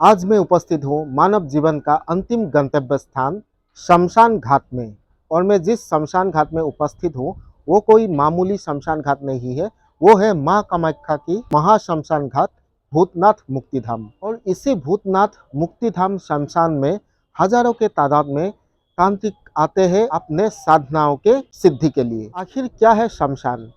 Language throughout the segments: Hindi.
आज मैं उपस्थित हूँ मानव जीवन का अंतिम गंतव्य स्थान शमशान घाट में। और मैं जिस शमशान घाट में उपस्थित हूँ वो कोई मामूली शमशान घाट नहीं है, वो है माँ कामाख्या की महाशमशान घाट भूतनाथ मुक्तिधाम। और इसी भूतनाथ मुक्तिधाम शमशान में हजारों के तादाद में तांत्रिक आते हैं अपने साधनाओं के सिद्धि के लिए। आखिर क्या है शमशान?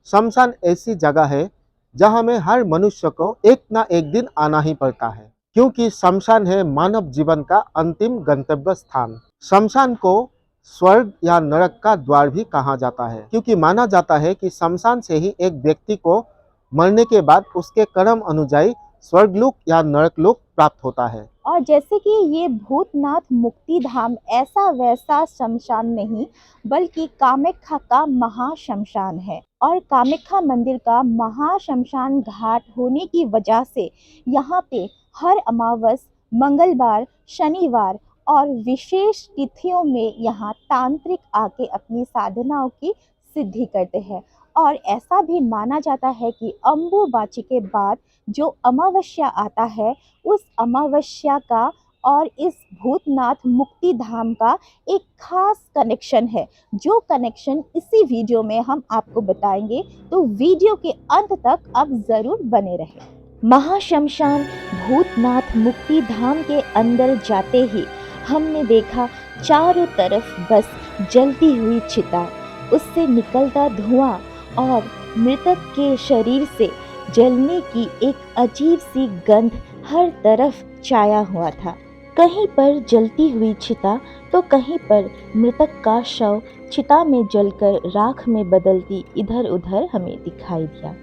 शमशान ऐसी जगह है जहाँ में हर मनुष्य को एक ना एक दिन आना ही पड़ता है, क्योंकि शमशान है मानव जीवन का अंतिम गंतव्य स्थान। शमशान को स्वर्ग या नरक का द्वार भी कहा जाता है, क्योंकि माना जाता है कि शमशान से ही एक व्यक्ति को मरने के बाद उसके कर्म अनुଯାयी स्वर्गलोक या नरकलोक प्राप्त होता है। और जैसे कि ये भूतनाथ मुक्ति धाम ऐसा वैसा शमशान नहीं, बल्कि कामाख्या का महाशमशान है। और कामाख्या मंदिर का महाशमशान घाट होने की वजह से यहाँ पे हर अमावस, मंगलवार, शनिवार और विशेष तिथियों में यहाँ तांत्रिक आके अपनी साधनाओं की सिद्धि करते हैं। और ऐसा भी माना जाता है कि अम्बुबाची के बाद जो अमावस्या आता है, उस अमावस्या का और इस भूतनाथ मुक्ति धाम का एक खास कनेक्शन है, जो कनेक्शन इसी वीडियो में हम आपको बताएंगे। तो वीडियो के अंत तक आप जरूर बने रहें। महाशमशान भूतनाथ मुक्ति धाम के अंदर जाते ही हमने देखा चारों तरफ बस जलती हुई चिता, उससे निकलता धुआं और मृतक के शरीर से जलने की एक अजीब सी गंध हर तरफ छाया हुआ था। कहीं पर जलती हुई चिता तो कहीं पर मृतक का शव चिता में जलकर राख में बदलती इधर उधर हमें दिखाई दिया।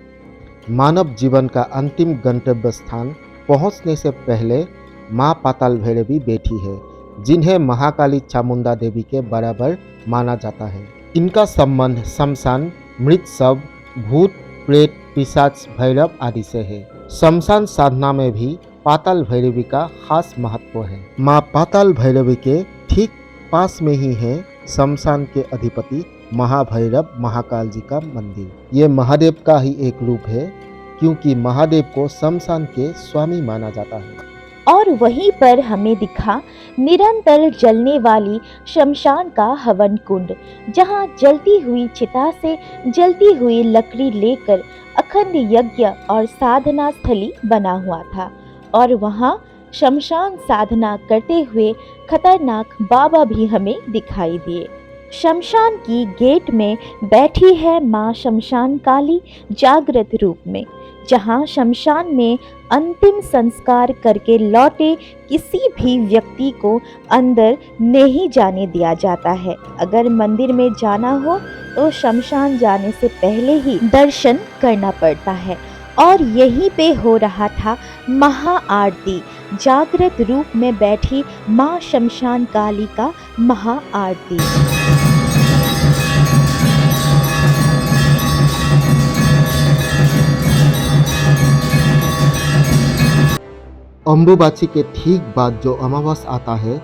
मानव जीवन का अंतिम गंतव्य स्थान पहुंचने से पहले माँ पाताल भैरवी बैठी है, जिन्हें महाकाली चामुंडा देवी के बराबर माना जाता है। इनका संबंध शमशान, मृत शव, भूत, प्रेत, पिशाच, भैरव आदि से है। शमशान साधना में भी पाताल भैरवी का खास महत्व है। माँ पाताल भैरवी के ठीक पास में ही है शमशान के अधिपति महाभैरव महाकाल जी का मंदिर। ये महादेव का ही एक रूप है, क्योंकि महादेव को शमशान के स्वामी माना जाता है। और वहीं पर हमें दिखा निरंतर जलने वाली शमशान का हवन कुंड, जहां जलती हुई चिता से जलती हुई लकड़ी लेकर अखंड यज्ञ और साधना स्थली बना हुआ था। और वहां शमशान साधना करते हुए खतरनाक बाबा भी हमें दिखाई दिए। शमशान की गेट में बैठी है माँ शमशान काली जागृत रूप में, जहां शमशान में अंतिम संस्कार करके लौटे किसी भी व्यक्ति को अंदर नहीं जाने दिया जाता है। अगर मंदिर में जाना हो तो शमशान जाने से पहले ही दर्शन करना पड़ता है। और यहीं पे हो रहा था महाआरती, जागृत रूप में बैठी माँ शमशान काली का महाआरती। अम्बुबाची के ठीक बाद जो अमावस आता है,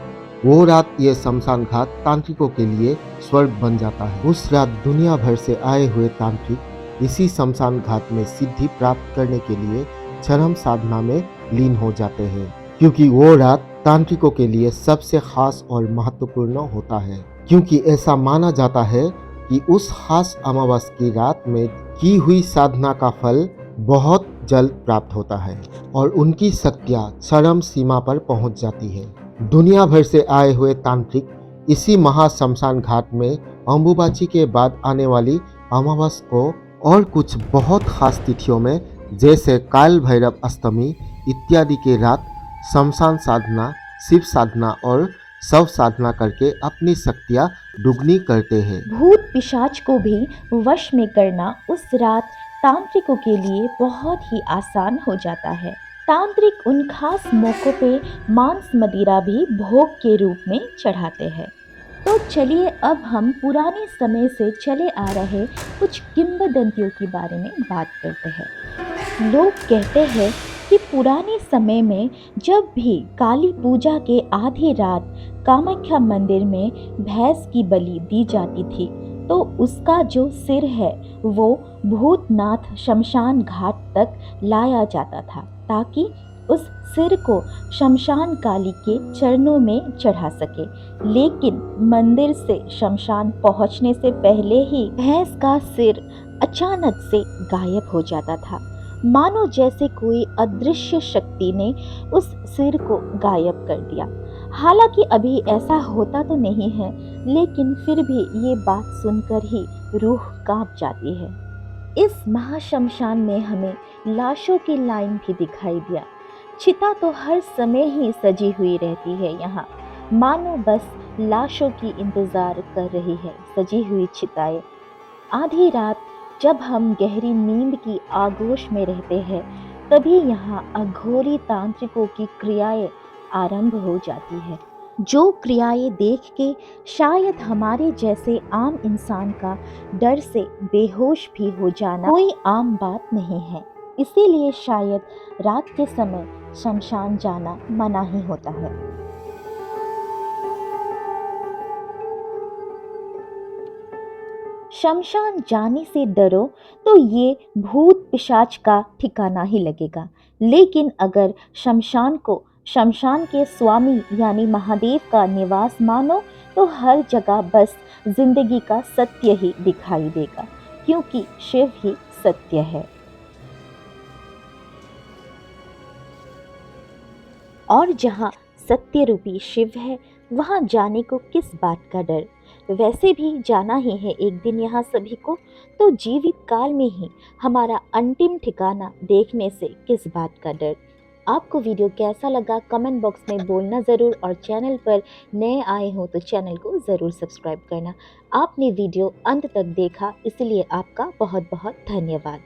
वो रात ये शमशान घाट तांत्रिकों के लिए स्वर्ग बन जाता है। उस रात दुनिया भर से आए हुए तांत्रिक इसी शमशान घाट में सिद्धि प्राप्त करने के लिए चरम साधना में लीन हो जाते हैं, क्योंकि वो रात तांत्रिकों के लिए सबसे खास और महत्वपूर्ण होता है। क्योंकि ऐसा माना जाता है कि उस खास अमावस की रात में की हुई साधना का फल बहुत जल्द प्राप्त होता है और उनकी शक्तियाँ चरम सीमा पर पहुंच जाती है। दुनिया भर से आए हुए तांत्रिक इसी महाशमशान घाट में अम्बुबाची के बाद आने वाली अमावस को और कुछ बहुत खास तिथियों में, जैसे काल भैरव अष्टमी इत्यादि के रात शमशान साधना, शिव साधना और शव साधना करके अपनी शक्तियाँ दुगनी करते हैं। भूत पिशाच को भी वश में करना उस रात तांत्रिकों के लिए बहुत ही आसान हो जाता है। तांत्रिक उन खास मौकों पे मांस मदिरा भी भोग के रूप में चढ़ाते हैं। तो चलिए अब हम पुराने समय से चले आ रहे कुछ किंवदंतियों के बारे में बात करते हैं। लोग कहते हैं कि पुराने समय में जब भी काली पूजा के आधी रात कामाख्या मंदिर में भैंस की बलि दी जाती थी, तो उसका जो सिर है वो भूतनाथ शमशान घाट तक लाया जाता था, ताकि उस सिर को शमशान काली के चरणों में चढ़ा सके। लेकिन मंदिर से शमशान पहुंचने से पहले ही भैंस का सिर अचानक से गायब हो जाता था, मानो जैसे कोई अदृश्य शक्ति ने उस सिर को गायब कर दिया। हालांकि अभी ऐसा होता तो नहीं है, लेकिन फिर भी ये बात सुनकर ही रूह कांप जाती है। इस महाशमशान में हमें लाशों की लाइन भी दिखाई दिया। चिता तो हर समय ही सजी हुई रहती है यहाँ, मानो बस लाशों की इंतजार कर रही है सजी हुई चिताएं। आधी रात जब हम गहरी नींद की आगोश में रहते हैं, तभी यहाँ अघोरी तांत्रिकों की क्रियाएं आरंभ हो जाती है, जो क्रियाएं देख के शायद हमारे जैसे आम इंसान का डर से बेहोश भी हो जाना कोई आम बात नहीं है। इसीलिए शायद रात के समय शमशान जाना मना ही होता है। शमशान जाने से डरो तो ये भूत पिशाच का ठिकाना ही लगेगा। लेकिन अगर शमशान को शमशान के स्वामी यानी महादेव का निवास मानो, तो हर जगह बस जिंदगी का सत्य ही दिखाई देगा, क्योंकि शिव ही सत्य है। और जहाँ सत्य रूपी शिव है, वहाँ जाने को किस बात का डर। वैसे भी जाना ही है एक दिन यहाँ सभी को, तो जीवित काल में ही हमारा अंतिम ठिकाना देखने से किस बात का डर। आपको वीडियो कैसा लगा कमेंट बॉक्स में बोलना ज़रूर, और चैनल पर नए आए हो तो चैनल को ज़रूर सब्सक्राइब करना। आपने वीडियो अंत तक देखा, इसलिए आपका बहुत बहुत धन्यवाद।